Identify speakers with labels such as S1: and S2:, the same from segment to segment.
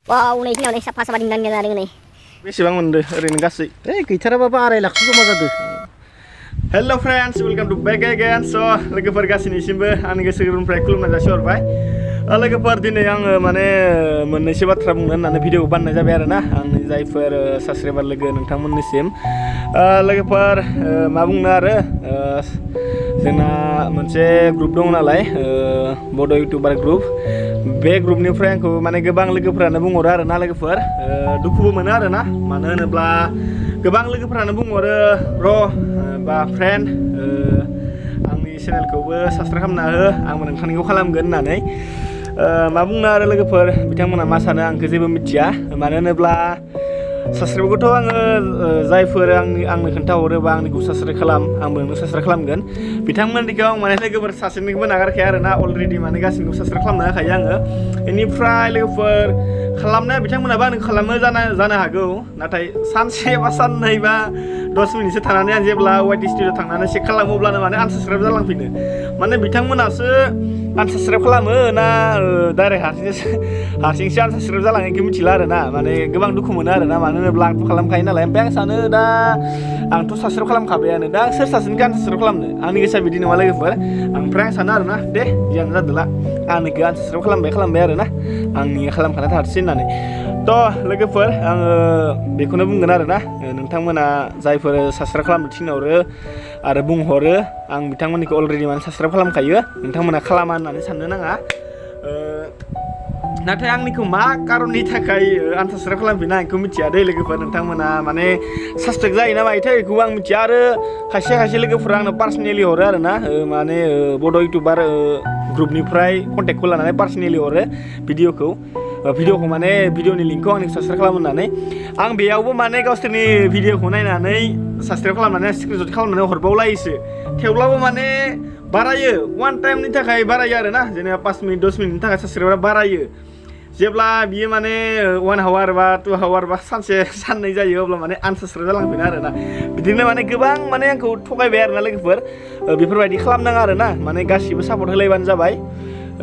S1: Wow, नै हिनाव नै साफा साफा दिंदां जादों नै
S2: बेसेबां मोनदो ओरैनो गासै गैथाराबाबो 2.5 लाखसो जमा जादो हेल' फ्रेन्ड्स वेलकाम टु बेक अगेन स' लोगोफोर गासैनिसिमबो आंनि गोसो गोरबोनिफ्राय खुलुमनाय जासिहरबाय लोगोफोर दिनै आङो माने मोननैसो बाथ्रा बुंनो होननानै भिडिअ बानायनाय जाबाय आरोना आंनि जायफोर साबस्क्राइबार लोगो नोंथांमोननिसिम लोगोफोर मा बुंनो आरो जोंना मोनसे ग्रुप दं नालाय बड' इउटुबार ग्रुप बे ग्रुपनिफ्राय आंखौ माने गोबां लोगोफोरानो बुंहरो आरोना लोगोफोर दुखुबो मोनो आरोना मानो होनोब्ला गोबां लोगोफोरानो बुंहरो ब्र बा फ्रेन्ड आंनि चेनेलखौबो साबस्क्राइब खालामना हो आंबो नोंथांनिखौ खालामगोन होननानै मा बुंनो आरो लोगोफोर बिथांमोना मा सानो आंखौ जेबो मिथिया मानो होनोब्ला साबस्क्राइबखौथ' आङो जायफोर आंनो खोन्थाहरो बा आंनिखौ साबस्क्राइब खालाम आंबो नोंखौ साबस्क्राइब खालामगोन बिथांमोननिखौ आं माने लोगोफोर सासेनिखौबो नागारखाया आरोना अलरेडि माने गासैनिखौ साबस्क्राइब खालामनो होखायो आङो बेनिफ्राय लोगोफोर खालामनाया बिथांमोनाबो आंनो खालामो जानो हागौ नाथाय सानसे बा साननै बा 10 मिनिटसो थानानै आं जेब्ला वाइटि स्टुडिअ थांनानै चेक खालामो अब्लानो माने आनसाबस्क्राइब जालांफिनो माने बिथांमोनासो आनसाबस्क्राइब खालामो ना डाइरेक्ट हारसिंसो आनसाबस्क्राइब जालाङो बेखौ मिथिला आरोना माने गोबां दुखु मोनो आरोना मानो होनोब्ला आंथ' खालामखायो नालाय ओमफ्राय आं सानो दा आंथ' साबस्क्राइब खालामखाबायानो दा सोर सासेनिखौ आनसाबस्क्राइब खालामनो आंनि गोसोआ बिदि नङा लोगोफोर ओमफ्राय आं सानो आरोना दे जियानो जादोला आंनिखौ आनसाबस्क्राइब खालामबाय आरोना आंनि खालामखाना थारसै होननानै थ' लोगोफोर आङो बेखौनो बुंगोन आरोना नोंथांमोना जायफोर साबस्क्राइब खालामनो थिनहरो आरो बुंहरो आं बिथांमोननिखौ अलरेडि माने साबस्क्राइब खालामखायो नोंथांमोना खालामा होननानै साननो नाङा नाथाय आंनिखौ मा कारननि थाखाय आनसाबस्क्राइब खालामफिना आं बेखौ मिथिया दै लोगोफोर नोंथांमोना माने साबस्क्राइब जायो ना मायोथाय बेखौबो आं मिथिया आरो खायसे लोगोफोरा आंनो पार्सनेलि हरो आरोना माने बड' इउटुबार ग्रुपनिफ्राय कन्टेक्टखौ लानानै पार्सनेलि हरो भिडिअखौ माने भिडिअनि लिंकखौ आंनि साबस्क्राइब खालाम होननानै आं बेयावबो माने गावसोरनि भिडिअखौ नायनानै साबस्क्राइब खालामनानै स्क्रिनशट खालामनानै हरबावलायोसो थेवब्लाबो माने बारायो वान टाइमनि थाखाय बारायो आरोना जेनेबा 5 मिनिट 10 मिनिटनि थाखाय साबस्क्राइबारा बारायो जेब्ला बियो माने 1 आवार बा 2 आवार बा सानसे साननै जायो अब्ला माने आनसाबस्क्राइब जालांफिनो आरोना बिदिनो माने गोबां माने आंखौ थगायबाय आरोना लोगोफोर बेफोरबायदि खालामनाङा आरोना माने गासिबो सापर्ट होलायबानो जाबाय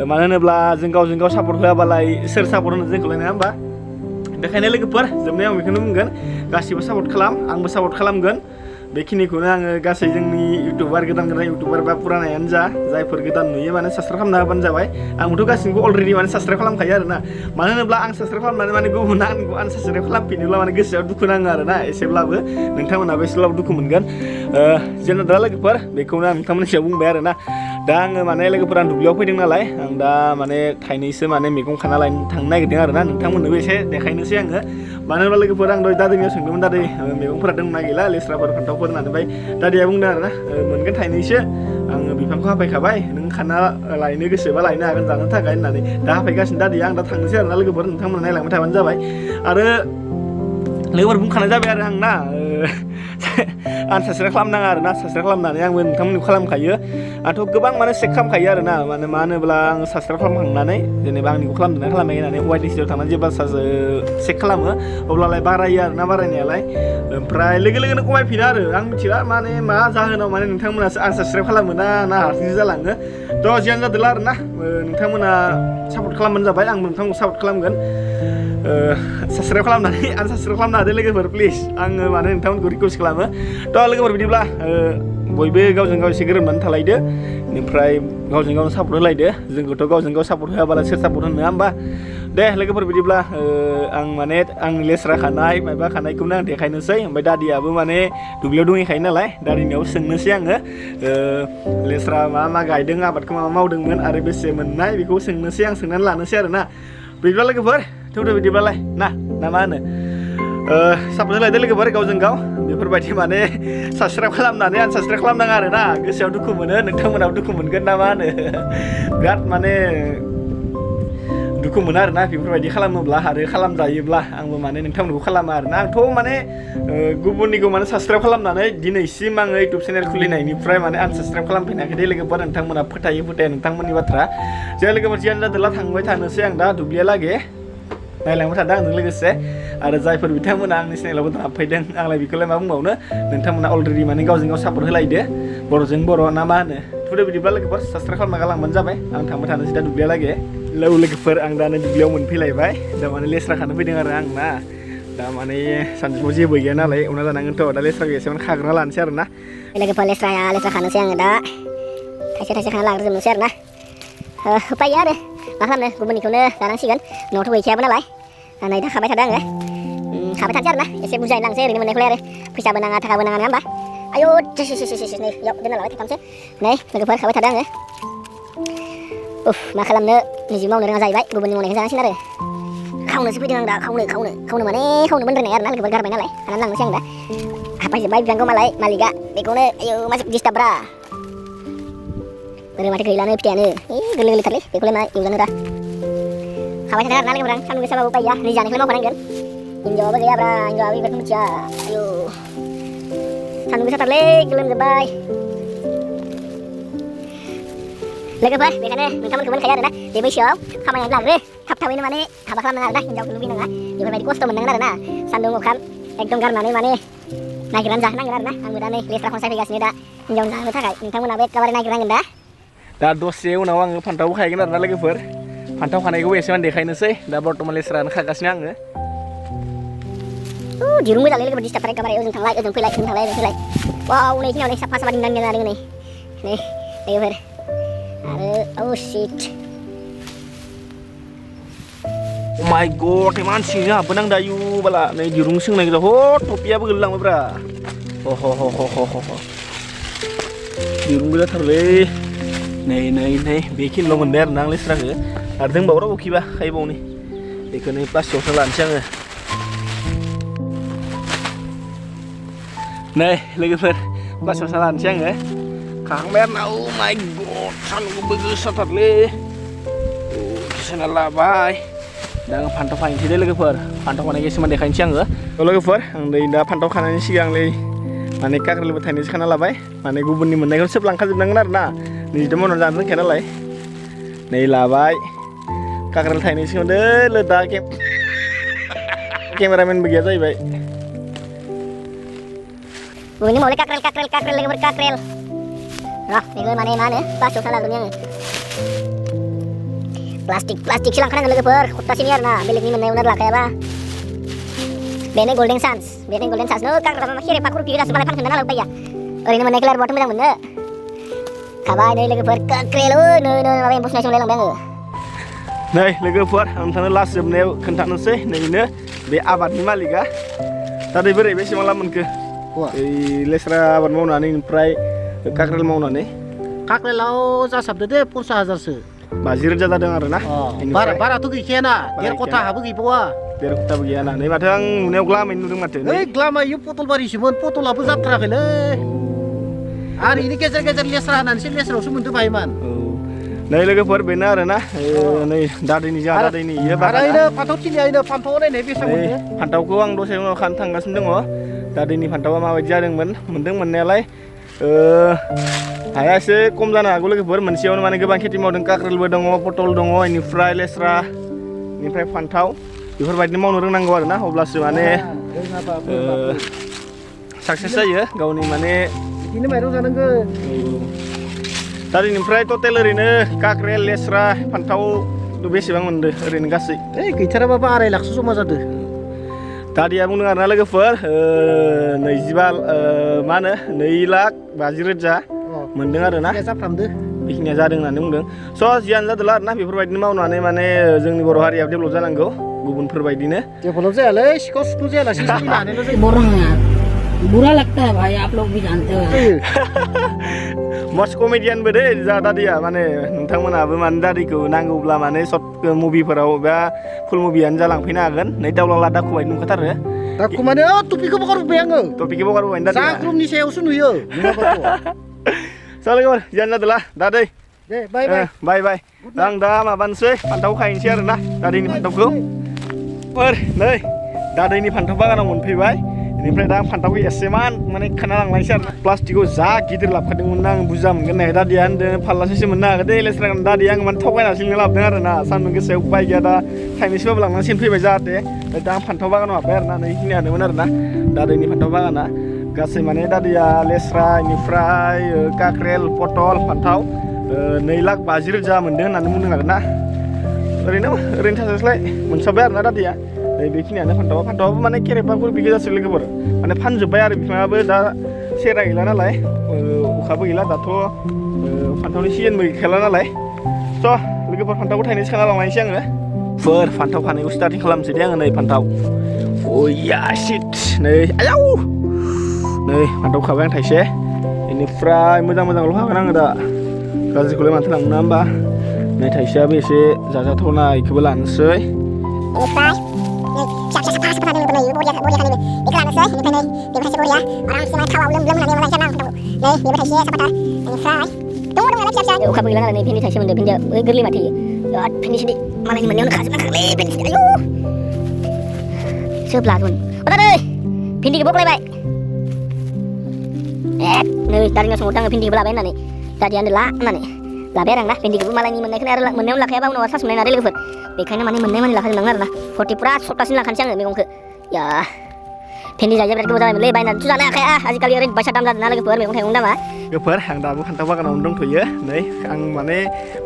S2: मानो होनोब्ला जों गावजों गाव सापर्ट होआबालाय सोर सापर्ट होनो जोंखौलाय नङा होमबा बेखायनो लोगोफोर जोबनायाव आं बेखौनो बुंगोन गासिबो सापर्ट खालाम आंबो सापर्ट खालामगोन बेखिनिखौनो आङो गासै जोंनि इउटुबार गोदान इउटुबार बा पुरानायानो जा जायफोर गोदान नुयो माने साबस्क्राइब खालामना होबानो जाबाय आंबोथ' गासिबो अलरेडि माने साबस्क्राइब खालामखायो आरोना मानो होनोब्ला आं साबस्क्राइब खालामनानै माने गुबुना आंखौ आनसाबस्क्राइब खालामफिनोब्ला माने गोसोआव दुखु नाङो आरोना एसेब्लाबो नोंथांमोनाबो एसेब्लाबो दुखु मोनगोन जेनेबा लोगोफोर बेखौनो आं नोंथांमोननि सायाव बुंबाय आरोना दा आङो माने लोगोफोरा दुब्लियाव फैदों नालाय आं दा माने थाइनैसो माने मैगं खाना लायनो थांनो नागिरदों आरोना नोंथांमोननोबो एसे देखायनोसै आङो मानो होनोब्ला लोगोफोर आं दहाय दादैनियाव सोंदोंमोन दादै मैगंफोरा दंना गैला लेस्राफोर फान्थावफोर होननानै ओमफ्राय दादैया बुंदों आरोना मोनगोन थाइनैसो आङो बिफांखौ हाफायखाबाय नों खाना लायनो गोसोबा लायनो हागोन जानो थाखाय होननानै दा हाफायगासिनो दादैया आं दा थांनोसै आरोना लोगोफोर नोंथांमोना नायलांबाय थाबानो जाबाय आरो लोगोफोर बुंखानाय जाबाय आरो आं ना आनसाबस्क्राइब खालामनाङा आरोना साबस्क्राइब खालामनानै आंबो नोंथांमोननिखौ खालामखायो आंथ' गोबां माने चेक खालामखायो आरोना माने मा होनोब्ला आं साबस्क्राइब खालामखांनानै जेनेबा आंनिखौ खालामदोंना खालामाखै होननानै वाइटि स्टुडिअ थांनानै जेब्ला चेक खालामो अब्लालाय बारायो आरोना बारायनायालाय ओमफ्राय लोगोनो खमायफिनो आरो आं मिथिला माने मा जाहोनाव माने नोंथांमोनासो आनसाबस्क्राइब खालामो ना हारसिंसो जालाङो थ' जियानो जादोंला आरोना नोंथांमोना सापर्ट खालामबानो जाबाय आंबो नोंथांमोनखौ सापर्ट खालामगोन साबस्क्राइब खालामनानै आनसाबस्क्राइब खालामनो हादो लोगोफोर प्लिज आङो माने नोंथांमोनखौ रिकुवेस्ट खालामो थ' लोगोफोर बिदिब्ला बयबो गावजों गाव एसे गोरोबनानै थालायदो बेनिफ्राय गावजों गावनो सापर्ट होलायदो जोंखौथ' गावजों गाव सापर्ट होआबालाय सोर सापर्ट होनो होमबा दे लोगोफोर बिदिब्ला आं माने आंनि लेस्रा खानाय माबा खानायखौनो आं देखायनोसै ओमफ्राय दादियाबो माने दुब्लियाव दंहैखायो नालाय दादिनियाव सोंनोसै आङो लेस्रा मा गायदों आबादखौ मा मावदोंमोन आरो बेसे मोननाय बेखौ सोंनोसै आं सोंनानै लानोसै आरोना बिदिब्ला लोगोफोर थौदो बिदिब्लालाय ना मा होनो सापर्ट होलायदो लोगोफोर गावजों गाव बेफोरबायदि माने साबस्क्राइब खालामनानै आनसाबस्क्राइब खालामनाङा आरोना गोसोआव दुखु मोनो नोंथांमोनाबो दुखु मोनगोन ना मा होनो बिराद माने दुखु मोनो आरोना बेफोरबायदि खालामोब्ला आरो खालामजायोब्ला आंबो माने नोंथांमोनखौ खालामा आरोना आंथ' माने गुबुननिखौ माने साबस्क्राइब खालामनानै दिनैसिम आङो इउटुब चेनेल खुलिनायनिफ्राय माने आनसाबस्क्राइब खालामफिनाखै दे लोगोफोर नोंथांमोना फोथाया नोंथांमोननि बाथ्रा जे लोगोफोर जियानो जादोंला थांबाय थानोसै आं दा दुब्लियालागै नायलांबाय थादों आंजों लोगोसे आरो जायफोर बिथांमोना आंनि चेनेलावबो हाबफैदों आंलाय बेखौलाय मा बुंबावनो नोंथांमोना अलरेडि माने गावजों गाव सापर्ट होलायदो बर'जों बर' ना मा होनो थुदो बिदिब्ला लोगोफोर साबस्क्राइब खालामना गालांबानो जाबाय आं थांबाय थानोसै दा दुब्लियालागै लोगोफोर आं दा दुब्लियाव मोनफैलायबाय दा माने लेस्रा खानो फैदों आरो आं ना दा माने सानजौफुआव जेबो गैया नालाय एवना जानांगोनथ' दा लेस्राखौ एसेबां खाग्रोना लानोसै आरो ना
S1: लोगोफोर लेस्रा खानोसै आङो दा थाइसे खाना लाग्रोजोबनोसै आरो ना उपाय गैया आरो मा खालामनो गुबुननिखौनो जानांसिगोन न'आवथ' गैखायाबो नालाय नै दा खाबाय थादों आङो खाबाय थानोसै आरो ना एसे बुरजायै लांसै ओरैनो मोननायखौलाय आरो फैसाबो नाङा थाखाबो नाङा नङा होमबा आयौ नै बेयाव दोनना लाबाय थामसो नै लोगोफोर खाबाय थादों आङो उफ मा खालामनो निजे मावनो रोङा जाहैबाय गुबुननि मावनायखौ जानांसिगोन आरो खावनोसो फैदों आं दा खावनो माने खावनो रोंनाय आरो ना लोगोफोर गारबाय नालाय हानानै लांनोसै आं दा हाफायजोब्बाय बिफांखौ मालाय मालिकआ बेखौनो आयौ मासे दिस्टार्बब्रा बोरै माथो गैलानो फिथाइयानो गोरलै गोरलैथारलै बेखौलाय मा एवजानो दा खाबाय थादों आरो ना लोगोफोर सान्दुं गोसाबाबो उपाय गैया निजे जानायखौनो मावखानांगोन हिनजावाबो गैयाब्रा हिनजावाबो बेफोरखौ मिथिया आयौ सान्दुं गोसाथारलै गोलोमजोब्बाय लोगोफोर बेखायनो नोंथांमोनखौ मोनखायो आरोना बे बैसोआव खामानियानो लाग्रो थाबैनो माने हाबा खालामनाङा आरोना हिनजावखौ लुबैनाङा बेफोरबायदि खस्थ' मोननांगोन आरोना सान्दुं अखा एकदम गारनानै माने नागिरनानै जाहोनांगोन आरोना आंबो दा नै लेस्रा खनसाय फैगासिनो दा हिनजावनो जाहोनो थाखाय नोंथांमोनाबो एखेबारे नागिरनांगोन दा दसे उनाव आङो फान्थावबो खाहैगोन आरोना लोगोफोर फान्थाव खानायखौबो एसेमान देखायनोसै दा बर्थमान लेस्रानो खागासिनो आङो दिरुं मोजांलै लोगोफोर दिस्टार्बथार एखेबारे ओजों थांलाय ओजों फैलाय वाव नै जोंनाव नै साफा दिंदां जादों नै लोगोफोर आरो oh shit oh my god iman sinya benang dayu bala नै दिरुं सोंनाय गोजा हो टपियाबो गोलैलांबायब्रा दिरुं गोजाथारलै नै बेखिनिल' मोनबाय आरो ना आं लेस्राखौ आरो दंबावो र' बखिबा खायबावनि बेखौनो प्लास्टिकआवसो लानोसै आङो नै लोगोफोर प्लास्टिकआवसो लानोसै आङो खाखांबाय आरो ना oh my god सान्दुंबो गोसाथारलै सोना लाबाय दा आं फान्थाव खाहैनोसै दे लोगोफोर फान्थाव खानायखौ एसेमान देखायनोसै आङो लोगोफोर आं दा फान्थाव खानायनि सिगांलै माने काक्रेलबो थाइनैसो खाना लाबाय माने गुबुननि मोननायखौ सोब लांखाजोबनांगोन आरो ना निजेथ' मावनानै जानो रोंखाया नालाय नै लाबाय काक्रेल थाइनैसो मोनदो दा केमेरामेनबो गैया जाहैबाय गुबुननि मावलै काक्रेल लोगोफोर काक्रेल र' बेखौ माने मा होनो प्लास्टिकआव सोना लाग्रोनि आङो प्लास्टिकसो लांखानांगोन लोगोफोर खप्तासेनि आरो ना बेलेगनि मोननायावनो लाखायाबा बेनो गल्डेन चान्स नो काक्रेला खेरे पाखुर गोजासो मालाय फानखोना नालाय बाया ओरैनो मोननायखौलाय आरो बहाथो मोजां मोननो खाबाय नै लोगोफोर काक्रेल नै माबा एम्फौ सुनाय लांबाय आङो नै लोगोफोर आं नोंथांनो लास्ट जोबनायाव खोन्थानोसै नैनो बे आबादनि मालिकआ दा दै बोरै बेसेबां लाब मोनखो लेस्रा आबाद मावनानै ओमफ्राय काक्रेल मावनानै
S3: काक्रेलाव जासाबदो दे 50,000सो
S2: 50,000 जादों आरो ना
S3: बाराथ' गैखायाना 1.5 कथा हाबो गैबावा
S2: 1.5 कथाबो गैयाना नै माथो आं नुनायाव ग्लामै नुदों माथो
S3: ओइ ग्लामायो पटल बारिसोमोन पटलाबो जाथाराखैलै आरो इनि गेजेर लेस्रा होनानैसो लेस्रायावसो मोनदो बाहायमान
S2: नै लोगोफोर बेनो आरो ना नै दादैनि इयो
S3: बारायनो फान्थाव थिलियायनो फान्थाव नायनाय बेसेबां मोनदो
S2: फान्थावखौ आं दसे उनाव खानो थांगासिनो दङ दादैनि फान्थावा माबायदि जादोंमोन मोनदों मोननायालाय हाया एसे खम जानो हागौ लोगोफोर मोनसेयावनो माने गोबां खेथि मावदों काक्रेलबो दङ पटल दङ इनिफ्राय लेस्रा इनिफ्राय फान्थाव बेफोरबायदिनो मावनो रोंनांगौ आरो ना अब्लासो माने साक्सेस जायो गावनि माने
S3: बिदिनो माइरं जानांगोन
S2: दा दिनैनिफ्राय टटेल ओरैनो काक्रेल लेस्रा फान्थाव बेसेबां मोनदो ओरैनो गासै
S3: गैथाराबाबो 2.5 लाखसो जमा जादो
S2: दादिया बुंदों आरोना लोगोफोर 25 मा होनो 2,50,000 मोनदों आरो ना
S3: जाफ्रामदो
S2: बेखिनिया जादों होननानै बुंदों स' जियानो जादोंला आरो ना बेफोरबायदिनो मावनानै माने जोंनि बर' हारिया डेभेलप जानांगौ गुबुनफोरबायदिनो
S3: डेभेलप जायालै सिखाव सुखु जायालासिनो सोलिनो हानायल' जायो
S4: बुरा लगता है भाई आप लोग भी जानते हो
S2: मस्ट कमेडियानबो दे जा दादिया माने नोंथांमोनाबो माने दादिखौ नांगौब्ला माने सर्ट मुभिफोराव बा फुल मुभियानो जालांफैनो हागोन नै दावला दाखु बायदि नुखाथारो
S3: दाखु माने टपिकखौ बगारबोबाय आङो
S2: टपिकखौ बगारबोबाय दादिया
S3: जाग्रुमनि सायावसो नुयो
S2: स' लोगोफोर जियानो जादोंला दादै
S3: दे बाय
S2: आं दा माबानोसै फान्थाव खाहैनोसै आरो ना दादैनि फान्थावखौ नै दादैनि फान्थाव बागानाव मोनफैबाय बेनिफ्राय दा आं फान्थावखौ एसेमान माने खाना लांलायसै आरो ना प्लास्टिकआव जा गिदिर लाबोखादोंमोन आं बुरजा मोनगोन होननाय दादिया होनदों फाल्लासेसो मोननो हागोन दे लेस्रा दादिया आं माने थगायनासो लिंना लाबोदों आरो ना सान्दुं गोसायाव उपाय गैया दा थाइनैसोबाबो लांनांसिगोन फैबाय जाहाथे दा आं फान्थाव बागानाव हाबबाय आरो ना नै खिनियानोमोन आरो ना दादैनि फान्थाव बागाना गासै माने दादिया लेस्रा इनिफ्राय काक्रेल पटल फान्थाव 2,50,000 मोनदों होननानै बुंदों आरो ना ओरैनो थास्लाय मोनसाबबाय आरोना दादिया नै बेखिनियानो फान्थावाबो माने केरेपाफोर बिगा जासै लोगोफोर माने फानजोब्बाय आरो बिफाङाबो दा सेरा गैला नालाय अखाबो गैला दाथ' फान्थावनि सिजोनबो गैखाला नालाय स' लोगोफोर फान्थावखौ थाइनैसो खाना लांनायसै आङो फान्थाव फाननायखौ स्टार्टिं खालामसै दे आङो नै फान्थाव अया शिट नै आयाव नै फान्थाव खाबाय आं थाइसे बेनिफ्राय मोजांल' हागोन आङो दा गाज्रिखौलाय माथो लांनो ना होमबा नै थाइसेयाबो एसे जाजाथावना बेखौबो लानोसै
S1: अखाबो गैला नालाय नै भिन्दि थाइसे मोनदों भिन्दिया गोरलै माथो बिराद भिन्दिसोदि मालायनि मोननायावनो खाजोबनांखागोनलै भिन्दि आयु सोब लागोन दादै भिन्दिखौ बखलायबाय नै दादिनाव सोंहरदों आङो भिन्दिखौबो लाबाय होननानै दादिया होनदों ला होननानै लाबाय आरो आं ना भिन्दिखौबो मालायनि मोननायखौनो आरो मोननायावनो लाखायाबा उनाव सास मोननाय नङा लोगोफोर बेखायनो माने मोननाय मानि लाखाजोबनांगोन आरो ना फुरा सप्तासेनि लाखानोसै आङो मैगंखौ या भिन्दी जायो बिराद गोबाव जाबायमोनलै बायनानैथ' जानो हाखाया आजिखालि ओरैबायसा दाम जादों ना लोगोफोर मैगं थाइगं दामा
S2: लोगोफोर आं दाबो फान्थाव बागानावनो दंथ'यो नै आं माने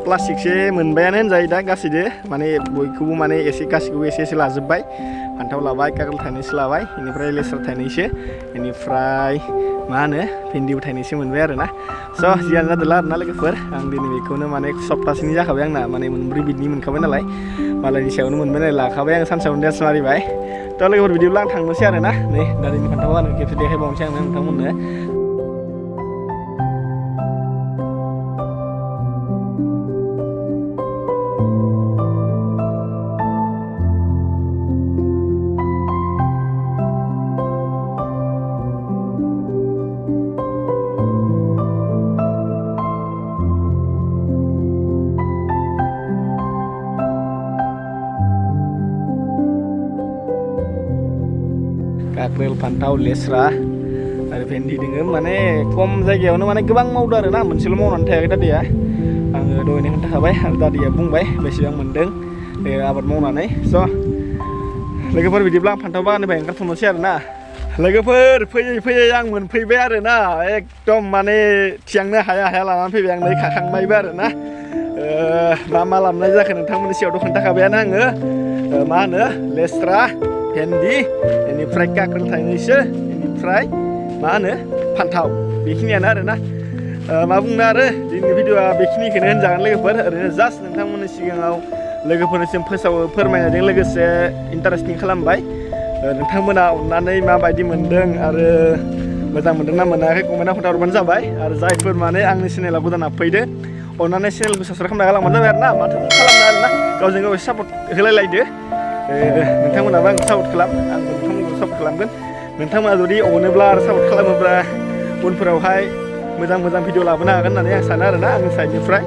S2: प्लास्टिकसो मोनबायानो होनजायो दा गासैदो माने बयखौबो माने गासैखौबो एसे लाजोब्बाय फान्थाव लाबाय काकेल थाइनैसो लाबाय बेनिफ्राय लेस्रा थाइनैसो बेनिफ्राय मा होनो भिन्दिबो थाइनैसो मोनबाय आरो ना स' जियानो जादोंला आरो ना लोगोफोर आं दिनै बेखौनो माने सप्तासेनि जाखाबाय आंना माने मोनब्रै बिदनि मोनखाबाय नालाय मालायनि सायावनो मोनबाय नालाय लाखाबाय आं सानसेयावनो देरस मारिबाय थ' लोगोफोर बिदिब्ला आं थांनोसै आरो ना नै दादिनि फान्थाव आनो खेबसे देखायबावनोसै आं नोंथांमोननो काकेल फान्थाव लेस्रा आरो भेन्दि दोङो माने खम जायगायावनो माने गोबां मावदों आरो ना मोनसेल' मावनानै थायाखै दादिया आङो दहायनो खोन्थाखाबाय आरो दादिया बुंबाय बेसेबां मोनदों आबाद मावनानै स' लोगोफोर बिदिब्ला आं फान्थाव बागाननिफ्राय ओंखारथ'नोसै आरो ना लोगोफोर फैयै आं मोनफैबाय आरो ना एकदम माने थिखांनो हाया लानानै फैबाय आं नै खाखांबायबो आरो ना मा लाबोनाय जाखो नोंथांमोननि सिगाङावथ' खोन्थाखाबायानो आङो मा होनो लेस्रा भेन्दि बेनिफ्राय काकेल थाइनैसो बेनिफ्राय मा होनो फान्थाव बेखिनियानो आरो ना मा बुंनो आरो दिनैनि भिडिअआ बेखिनिखौनो होनजागोन लोगोफोर ओरैनो जास्ट नोंथांमोननि सिगाङाव लोगोफोरनिसिम फोरमायनायजों लोगोसे इन्टारेस्टिं खालामबाय नोंथांमोना अननानै माबायदि मोनदों आरो मोजां मोनदों ना मोनाखै कमेन्टआव खोन्थाहरबानो जाबाय आरो जायफोर माने आंनि चेनेलाव गोदान हाबफैदो अननानै चेनेलखौ साबस्क्राइब खालामना गालांबानो जाबाय आरो ना माथो खालामनो आरो ना गावजों गाव सापर्ट होलायलायदो नोंथांमोनाबो आंखौ सापर्ट खालाम आंबो नोंथांमोनखौ सापर्ट खालामगोन नोंथांमोना जुदि अनोब्ला आरो सापर्ट खालामोब्ला उनफोरावहाय मोजां भिडिअ लाबोनो हागोन होननानै आं सानो आरोना आंनि साइडनिफ्राय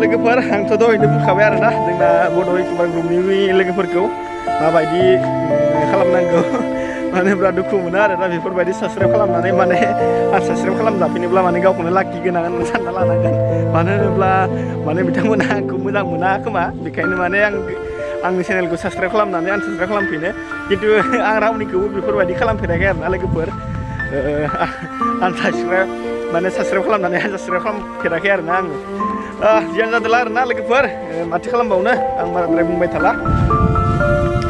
S2: लोगोफोर आंथ' दहायनो बुंखाबाय आरोना जोंना बड' इउटुबार ग्रुपनि लोगोफोरखौ माबायदि खालामनांगौ मानो होनब्ला दुखु मोनो आरोना बेफोरबायदि साबस्क्राइब खालामनानै माने आं साबस्क्राइब खालामजाफिनोब्ला माने गावखौनो लाखि गोनां होनना सानना लानांगोन मानो होनोब्ला माने बिथांमोना आंखौ मोजां मोना खोमा बेखायनो माने आंनि चेनेलखौ साबस्क्राइब खालामनानै आं साबस्क्राइब खालामफिनो खिन्थु आं रावनिखौबो बेफोरबायदि खालामफेराखै आरोना लोगोफोर आं साबस्क्राइब खालामनानै साबस्क्राइब खालामफेराखै आरोना आङो जियानो जादोंला आरोना लोगोफोर माथो खालामबावनो आं बाराद्राय बुंबाय थाला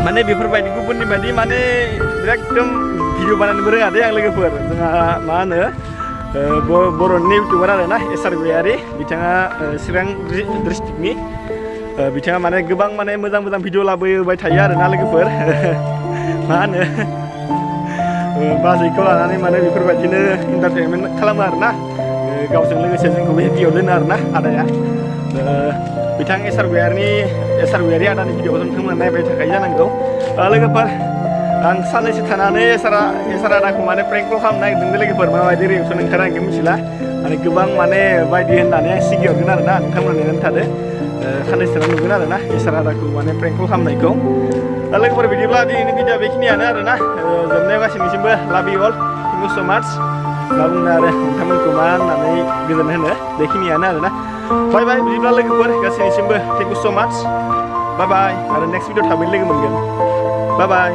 S2: माने बेफोरबायदि गुबुननि बायदि माने एकदम भिडिअ बानायनोबो रोङा दे आं लोगोफोर जोंहा मा होनो बर'नि इउटुबार आरोना एसार गयारि बिथाङा चिरां डिस्ट्रिक्टनि बिथाङा माने गोबां माने मोजां भिडिअ लाबोबाय थायो आरोना लोगोफोर मा होनो बाजैखौ लानानै माने बेफोरबायदिनो इन्टारटेनमेन्ट खालामो आरोना गावजों लोगोसे जोंखौबो हेपियाव दोनो आरोना आदाया बिथां एसार गयारि आदानि भिडिअखौ नोंथांमोना नायबाय थाखायो जानांगौ लोगोफोर आं साननैसो थानानै एसार आदाखौ माने प्रेंक कल खालामनो नागिरदों लोगोफोर माबायदि रिएक्सन ओंखारो आं मिथिला माने गोबां माने बायदि होननानै आं सिगिहरगोन आरोना नोंथांमोना नेनानै थादो साननैसो नुगोन आरोना एसार आदाखौ माने प्रेंक कल खालामनायखौ लोगोफोर बिदिब्ला दिनैनि भिडिअआ बेखिनियानो आरोना जोबनायाव गासैनिसिमबो लाभ इउ अल थेंक इउ स' माच मा बुंनो आरो नोंथांमोनखौ मा होननानै गोजोन होनो बेखिनियानो आरोना बाय बिदिब्ला लोगोफोर गासैनिसिमबो थेंक इउ स' माच बाय आरो नेक्स्ट भिडिअ थाबैनो लोगो मोनगोन बाय